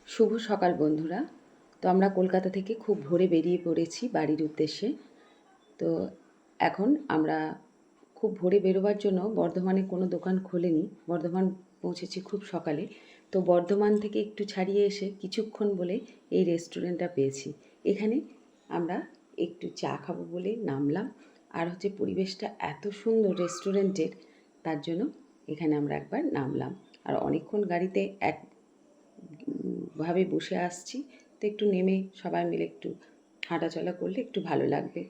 শুভ সকাল বন্ধুরা। তো আমরা কলকাতা থেকে খুব ভোরে বেরিয়ে পড়েছি বাড়ির উদ্দেশ্যে। তো এখন আমরা খুব ভোরে বেরোবার জন্য বর্ধমানে কোনো দোকান খোলেনি, বর্ধমান পৌঁছেছি খুব সকালে। তো বর্ধমান থেকে একটু ছাড়িয়ে এসে কিছুক্ষণ বলে এই রেস্টুরেন্টটা পেয়েছি। এখানে আমরা একটু চা খাবো বলে নামলাম। আর পরিবেশটা এত সুন্দর রেস্টুরেন্টের, তার জন্য এখানে আমরা একবার নামলাম। আর অনেকক্ষণ গাড়িতে ভাবে বসে আসছি, তো একটু নেমে সবাই মিলে একটু হাঁটাচলা করলে একটু ভালো লাগবে।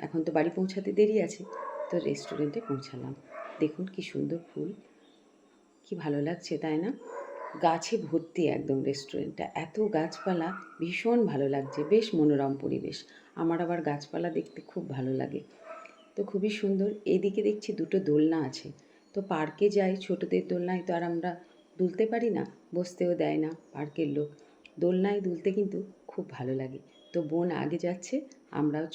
এখন তো বাড়ি পৌঁছাতে দেরি আছে, তো রেস্টুরেন্টে পৌঁছালাম। দেখুন কি সুন্দর ফুল, কি ভালো লাগছে তাই না? গাছে ভর্তি একদম রেস্টুরেন্টটা, এত গাছপালা, ভীষণ ভালো লাগছে, বেশ মনোরম পরিবেশ। আমার আবার গাছপালা দেখতে খুব ভালো লাগে। তো খুবই সুন্দর। এইদিকে দেখছি দুটো দোলনা আছে। তো পার্কে যাই, ছোটদের দোলনায় তো আর আমরা দুলতে পারি না, বসতেও দেয় না পার্কের লোক। দোলনায় দুলতে কিন্তু খুব ভালো লাগে। তো বোন আগে যাচ্ছে, আমরাও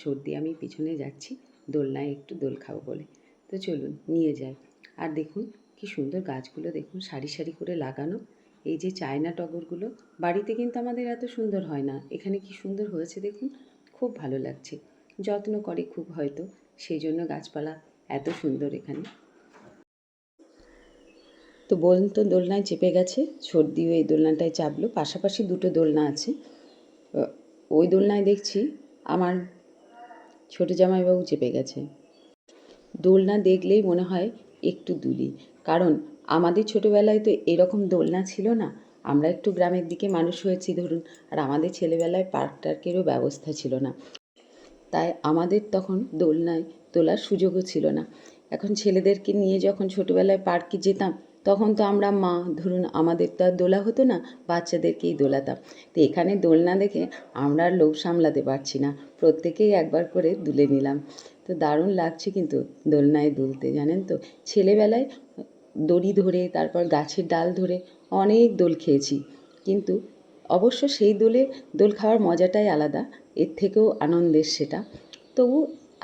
আমি পিছনে যাচ্ছি দোলনায় একটু দোল খাবো বলে। তো চলুন নিয়ে যাই। আর দেখুন কি সুন্দর গাছগুলো, দেখুন সারি সারি করে লাগানো। এই যে চায়না টগরগুলো বাড়িতে কিন্তু আমাদের এত সুন্দর হয় না, এখানে কি সুন্দর হয়েছে দেখুন, খুব ভালো লাগছে। যত্ন করে খুব হয়তো, সেই জন্য গাছপালা এত সুন্দর এখানে। তো বোন তো দোলনায় চেপে গেছে, সর্দিও এই দোলনাটায় চাপলো। পাশাপাশি দুটো দোলনা আছে। ওই দোলনায় দেখছি আমার ছোটো জামাইবাবু চেপে গেছে। দোলনা দেখলেই মনে হয় একটু দুলি, কারণ আমাদের ছোটোবেলায় তো এরকম দোলনা ছিল না। আমরা একটু গ্রামের দিকে মানুষ হয়েছি ধরুন, আর আমাদের ছেলেবেলায় পার্ক টার্কেরও ব্যবস্থা ছিল না, তাই আমাদের তখন দোলনায় তোলার সুযোগও ছিল না। এখন ছেলেদেরকে নিয়ে যখন ছোটোবেলায় পার্কে যেতাম, তখন তো আমরা মা ধরুন, আমাদের তো আর দোলা হতো না, বাচ্চাদেরকেই দোলাতাম। তো এখানে দোলনা দেখে আমরা আর লোভ সামলাতে পারছি না, প্রত্যেকেই একবার করে দুলে নিলাম। তো দারুণ লাগছে কিন্তু দোলনায় দুলতে, জানেন তো। ছেলেবেলায় দড়ি ধরে, তারপর গাছের ডাল ধরে অনেক দোল খেয়েছি, কিন্তু অবশ্য সেই দোল খাওয়ার মজাটাই আলাদা, এর থেকেও আনন্দের সেটা। তবু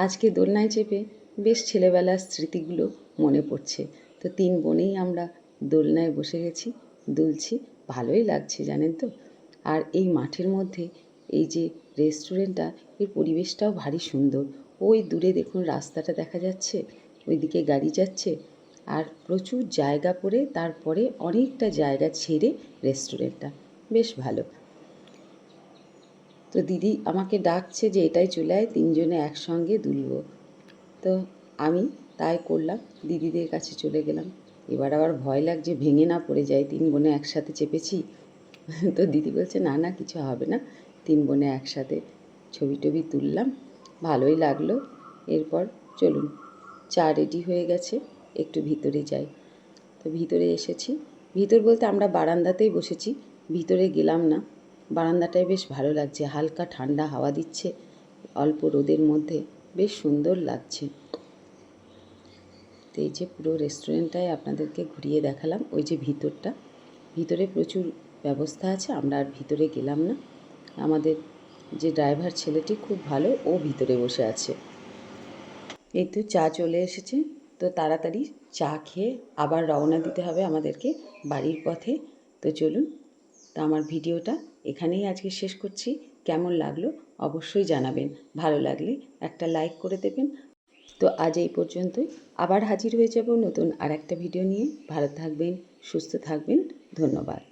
আজকে দোলনায় চেপে বেশ ছেলেবেলার স্মৃতিগুলো মনে পড়ছে। তো তিন বোনেই আমরা দোলনায় বসে গেছি, দুলছি, ভালোই লাগছে জানেন তো। আর এই মাঠের মধ্যে এই যে রেস্টুরেন্টটা, এর পরিবেশটাও ভারী সুন্দর। ওই দূরে দেখুন রাস্তাটা দেখা যাচ্ছে, ওইদিকে গাড়ি যাচ্ছে, আর প্রচুর জায়গা পড়ে তারপরে অনেকটা জায়গা ছেড়ে রেস্টুরেন্টটা, বেশ ভালো। তো দিদি আমাকে ডাকছে যে এটাই চলে আয়, তিনজনে একসঙ্গে দুলব। তো আমি তাই করলাম, দিদিদের কাছে চলে গেলাম। এবার আবার ভয় লাগছে ভেঙে না পড়ে যায়, তিন বোনে একসাথে চেপেছি। তো দিদি বলছে না না কিছু হবে না। তিন বোনে একসাথে ছবি টবি তুললাম, ভালোই লাগলো। এরপর চলুন, চা রেডি হয়ে গেছে, একটু ভিতরে যাই। তো ভিতরে এসেছি, ভিতর বলতে আমরা বারান্দাতেই বসেছি, ভিতরে গেলাম না। বারান্দাটায় বেশ ভালো লাগছে, হালকা ঠান্ডা হাওয়া দিচ্ছে অল্প রোদের মধ্যে, বেশ সুন্দর লাগছে। তো এই যে পুরো রেস্টুরেন্টটায় আপনাদেরকে ঘুরিয়ে দেখালাম। ওই যে ভিতরটা, ভিতরে প্রচুর ব্যবস্থা আছে, আমরা আর ভিতরে গেলাম না। আমাদের যে ড্রাইভার ছেলেটি খুব ভালো, ও ভিতরে বসে আছে। এই তো চা চলে এসেছে, তো তাড়াতাড়ি চা খেয়ে আবার রওনা দিতে হবে আমাদেরকে বাড়ির পথে। তো চলুন, তো আমার ভিডিওটা এখানেই আজকে শেষ করছি। কেমন লাগলো অবশ্যই জানাবেন, ভালো লাগলে একটা লাইক করে দেবেন। তো আজ এই পর্যন্তই, আবার হাজির হয়ে যাব নতুন আর একটা ভিডিও নিয়ে। ভালো থাকবেন, সুস্থ থাকবেন, ধন্যবাদ।